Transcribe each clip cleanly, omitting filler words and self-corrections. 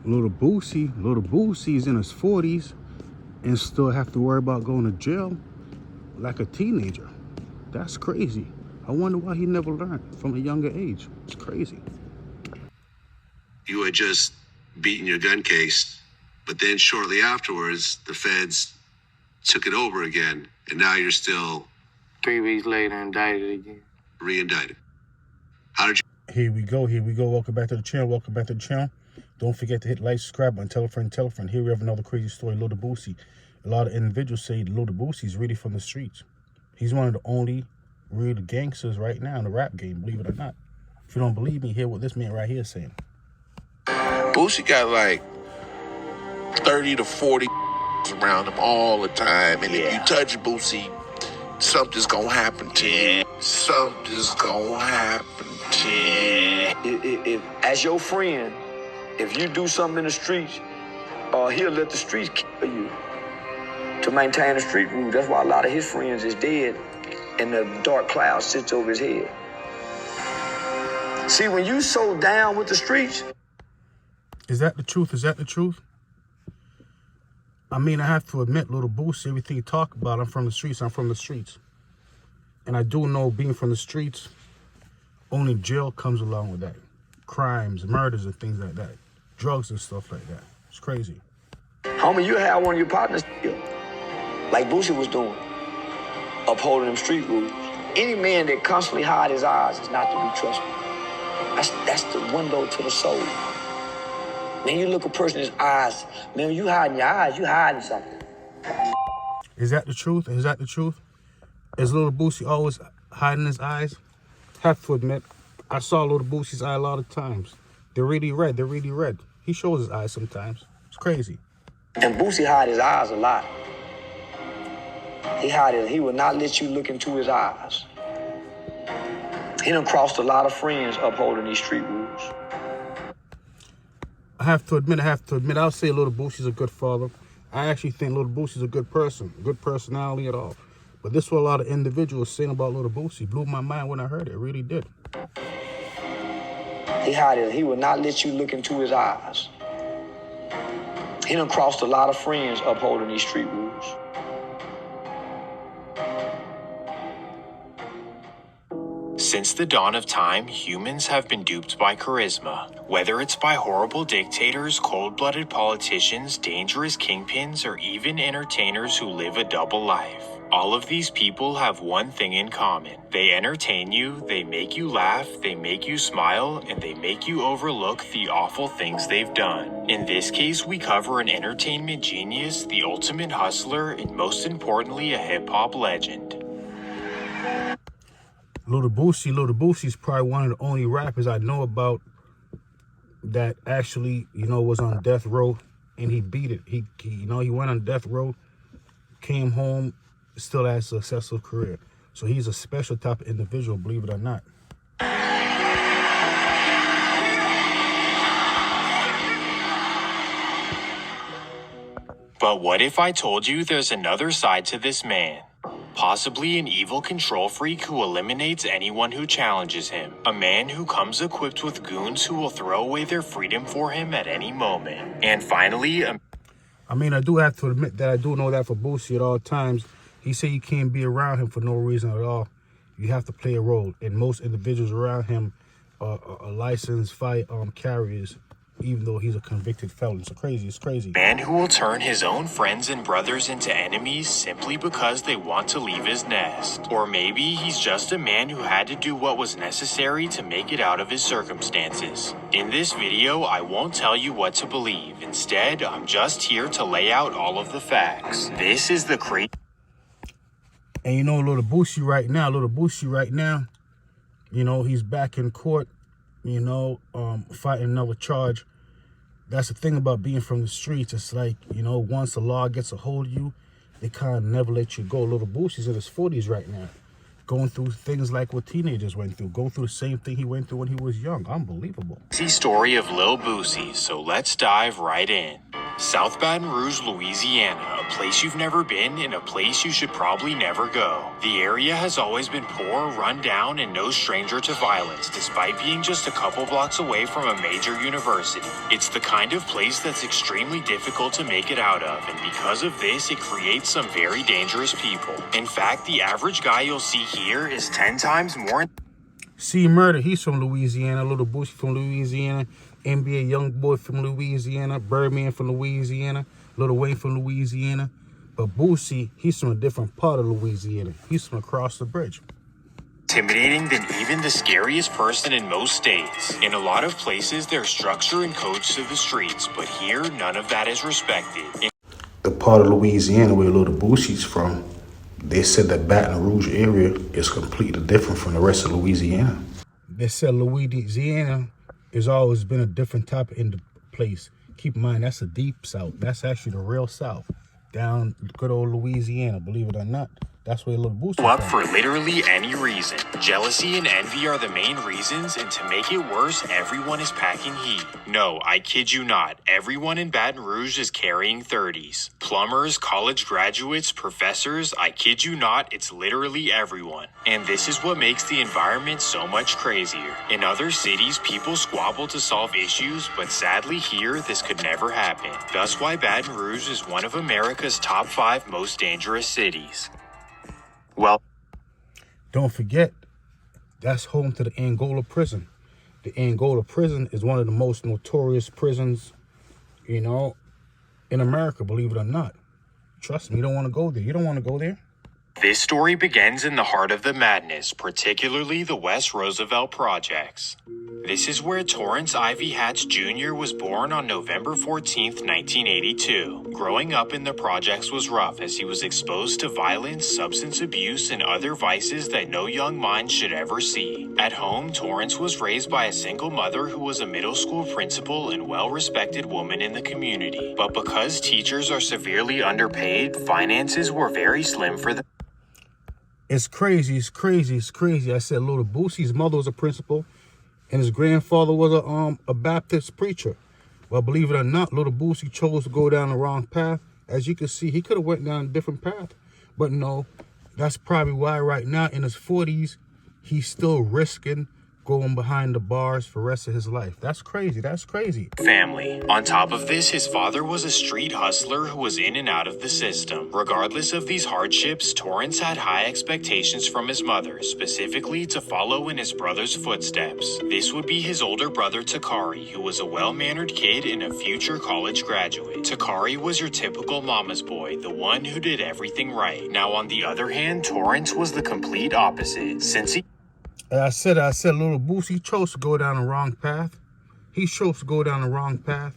Lil Boosie's in his 40s and still have to worry about going to jail like a teenager. That's crazy. I wonder why he never learned from a younger age. It's crazy. You had just beaten your gun case, but then shortly afterwards, the feds took it over again, and now you're still 3 weeks later indicted again. Re-indicted. How did you? Here we go. Welcome back to the channel. Don't forget to hit like, subscribe, and tell a friend. Here we have another crazy story, Lil Boosie. A lot of individuals say Lil Boosie is really from the streets. He's one of the only real gangsters right now in the rap game, believe it or not. If you don't believe me, hear what this man right here is saying. Boosie got like 30 to 40 around him all the time. And if you touch Boosie, something's gonna happen to you. Something's gonna happen to you. If as your friend, if you do something in the streets, he'll let the streets kill you to maintain the street rule. That's why a lot of his friends is dead and the dark cloud sits over his head. See, when you so down with the streets. Is that the truth? I mean, I have to admit, Lil Boosie, everything you talk about, I'm from the streets. And I do know, being from the streets, only jail comes along with that. Crimes, murders, and things like that. Drugs and stuff like that. It's crazy. Homie, you had one of your partners killed, like Boosie was doing, upholding them street rules. Any man that constantly hide his eyes is not to be trusted. That's the window to the soul. When you look a person in his eyes, man, when you hiding your eyes, you hiding something. Is that the truth? Is Lil Boosie always hiding his eyes? Have to admit, I saw Lil Boosie's eye a lot of times. They're really red. He shows his eyes sometimes. It's crazy. And Boosie hide his eyes a lot. He will not let you look into his eyes. He done crossed a lot of friends upholding these street rules. I have to admit, I'll say Lil Boosie's a good father. I actually think Lil Boosie's a good person, good personality at all. But this is what a lot of individuals saying about Lil Boosie. Blew my mind when I heard it. It really did. He will not let you look into his eyes. He done crossed a lot of friends upholding these street rules. Since the dawn of time, humans have been duped by charisma. Whether it's by horrible dictators, cold-blooded politicians, dangerous kingpins, or even entertainers who live a double life. All of these people have one thing in common. They entertain you, they make you laugh, they make you smile, and they make you overlook the awful things they've done. In this case, we cover an entertainment genius, the ultimate hustler, and most importantly, a hip-hop legend. Lil Boosie's probably one of the only rappers I know about that actually, was on death row, and he beat it. He went on death row, came home, still had a successful career. So he's a special type of individual, believe it or not. But what if I told you there's another side to this man? Possibly an evil control freak who eliminates anyone who challenges him. A man who comes equipped with goons who will throw away their freedom for him at any moment. And finally, I do have to admit that I do know that for Boosie at all times. He said you can't be around him for no reason at all. You have to play a role. And most individuals around him are licensed firearm carriers, even though he's a convicted felon. It's crazy. Man who will turn his own friends and brothers into enemies simply because they want to leave his nest. Or maybe he's just a man who had to do what was necessary to make it out of his circumstances. In this video, I won't tell you what to believe. Instead, I'm just here to lay out all of the facts. This is the crazy. And Lil Boosie right now, he's back in court, fighting another charge. That's the thing about being from the streets. It's like, once the law gets a hold of you, they kind of never let you go. Lil Boosie's in his 40s right now, going through things like what teenagers went through, going through the same thing he went through when he was young. Unbelievable. The story of Lil Boosie, so let's dive right in. South Baton Rouge, Louisiana, place you've never been and a place you should probably never go. The area has always been poor, run down, and no stranger to violence, despite being just a couple blocks away from a major university. It's the kind of place that's extremely difficult to make it out of, and because of this, it creates some very dangerous people. In fact, the average guy you'll see here is 10 times more. C Murder, he's from Louisiana. Lil Boosie from Louisiana. NBA Youngboy from Louisiana. Birdman from Louisiana. Lil Wayne from Louisiana. But Boosie, he's from a different part of Louisiana. He's from across the bridge. Intimidating than even the scariest person in most states. In a lot of places, there's structure and codes to the streets, but here, none of that is respected. The part of Louisiana where Lil Boosie's from, they said that Baton Rouge area is completely different from the rest of Louisiana. They said Louisiana has always been a different type of place. Keep in mind, that's a deep south. That's actually the real south. Down good old Louisiana, believe it or not. That's where Lil Boosie Up for literally any reason. Jealousy and envy are the main reasons, and to make it worse, everyone is packing heat. No, I kid you not. Everyone in Baton Rouge is carrying 30s. Plumbers, college graduates, professors, I kid you not, it's literally everyone. And this is what makes the environment so much crazier. In other cities, people squabble to solve issues, but sadly here, this could never happen. That's why Baton Rouge is one of America's top 5 most dangerous cities. Well, don't forget, that's home to the Angola prison. The Angola prison is one of the most notorious prisons, in America, believe it or not. Trust me, you don't want to go there. You don't want to go there. This story begins in the heart of the madness, particularly the West Roosevelt projects. This is where Torrance Ivy Hatch Jr. was born on November 14, 1982. Growing up in the projects was rough as he was exposed to violence, substance abuse, and other vices that no young mind should ever see. At home, Torrance was raised by a single mother who was a middle school principal and well-respected woman in the community. But because teachers are severely underpaid, finances were very slim for them. It's crazy. I said Lil Boosie's mother was a principal, and his grandfather was a Baptist preacher. Well, believe it or not, Lil Boosie chose to go down the wrong path. As you can see, he could have went down a different path. But no, that's probably why right now in his 40s, he's still risking going behind the bars for the rest of his life. That's crazy. Family. On top of this, his father was a street hustler who was in and out of the system. Regardless of these hardships, Torrance had high expectations from his mother, specifically to follow in his brother's footsteps. This would be his older brother Takari, who was a well-mannered kid and a future college graduate. Takari was your typical mama's boy, the one who did everything right. Now, on the other hand, Torrance was the complete opposite. Since he I said Lil Boosie chose to go down the wrong path. He chose to go down the wrong path.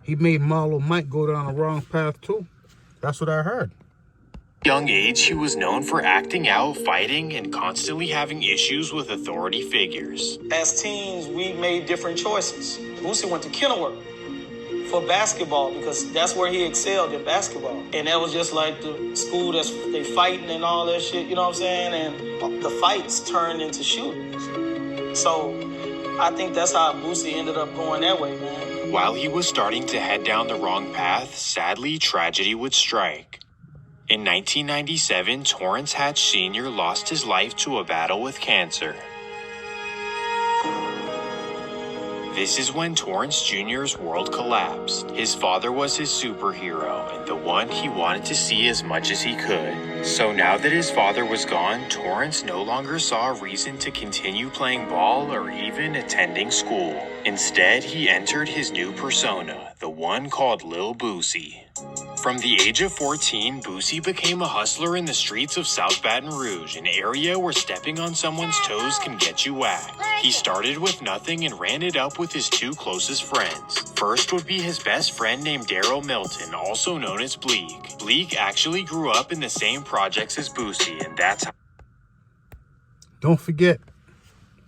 He made Marlo Mike go down the wrong path too. That's what I heard. Young age, he was known for acting out, fighting, and constantly having issues with authority figures. As teens, we made different choices. Boosie went to Kenilworth for basketball because that's where he excelled in basketball. And that was just like the school they fighting and all that shit, you know what I'm saying? And the fights turned into shootings. So I think that's how Boosie ended up going that way, man. While he was starting to head down the wrong path, sadly, tragedy would strike. In 1997, Torrance Hatch Sr. lost his life to a battle with cancer. This is when Torrance Jr.'s world collapsed. His father was his superhero and the one he wanted to see as much as he could. So now that his father was gone, Torrance no longer saw a reason to continue playing ball or even attending school. Instead, he entered his new persona, the one called Lil Boosie. From the age of 14, Boosie became a hustler in the streets of South Baton Rouge, an area where stepping on someone's toes can get you whacked. He started with nothing and ran it up with his 2 closest friends. First would be his best friend named Daryl Milton, also known as Bleak. Bleak actually grew up in the same projects as Boosie, and that's how... Don't forget,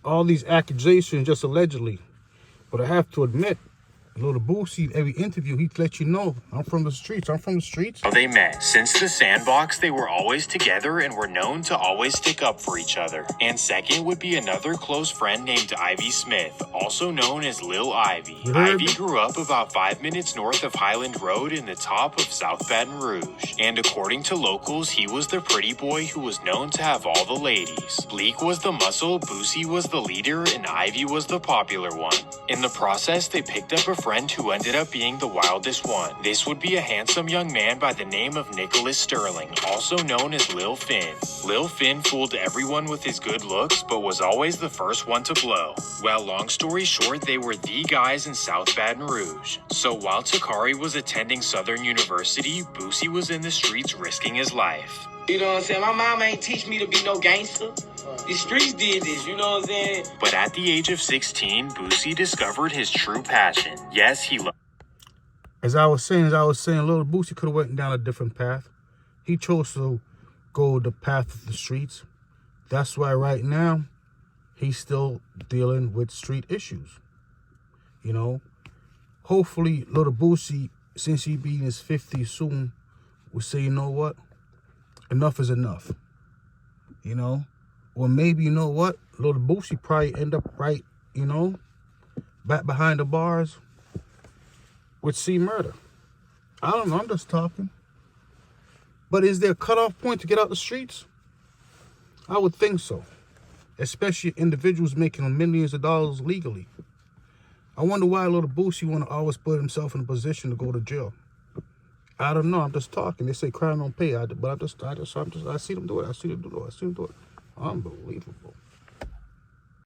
all these accusations just allegedly. But I have to admit, Lil Boosie, every interview, he'd let you know, I'm from the streets. I'm from the streets. How they met. Since the Sandbox, they were always together and were known to always stick up for each other. And second would be another close friend named Ivy Smith, also known as Lil Ivy. Ivy grew up about 5 minutes north of Highland Road in the top of South Baton Rouge. And according to locals, he was the pretty boy who was known to have all the ladies. Bleak was the muscle, Boosie was the leader, and Ivy was the popular one. In the process, they picked up a friend who ended up being the wildest one. This would be a handsome young man by the name of Nicholas Sterling, also known as Lil Finn. Lil Finn fooled everyone with his good looks, but was always the first one to blow. Well, long story short, they were the guys in South Baton Rouge. So while Takari was attending Southern University, Boosie was in the streets risking his life. You know what I'm saying? My mom ain't teach me to be no gangster. The streets did this, you know what I'm saying? But at the age of 16, Boosie discovered his true passion. Yes, he loved. As I was saying, Lil Boosie could have went down a different path. He chose to go the path of the streets. That's why right now, he's still dealing with street issues. You know, hopefully Lil Boosie, since he be in his 50s soon, will say, you know what? Enough is enough. You know? Or maybe, you know what? Lil Boosie probably end up right, you know, back behind the bars with C Murder. I don't know, I'm just talking. But is there a cutoff point to get out the streets? I would think so. Especially individuals making millions of dollars legally. I wonder why Lil Boosie want to always put himself in a position to go to jail. I don't know, I'm just talking. They say crime don't pay, but I see them do it. I see them do it. Unbelievable.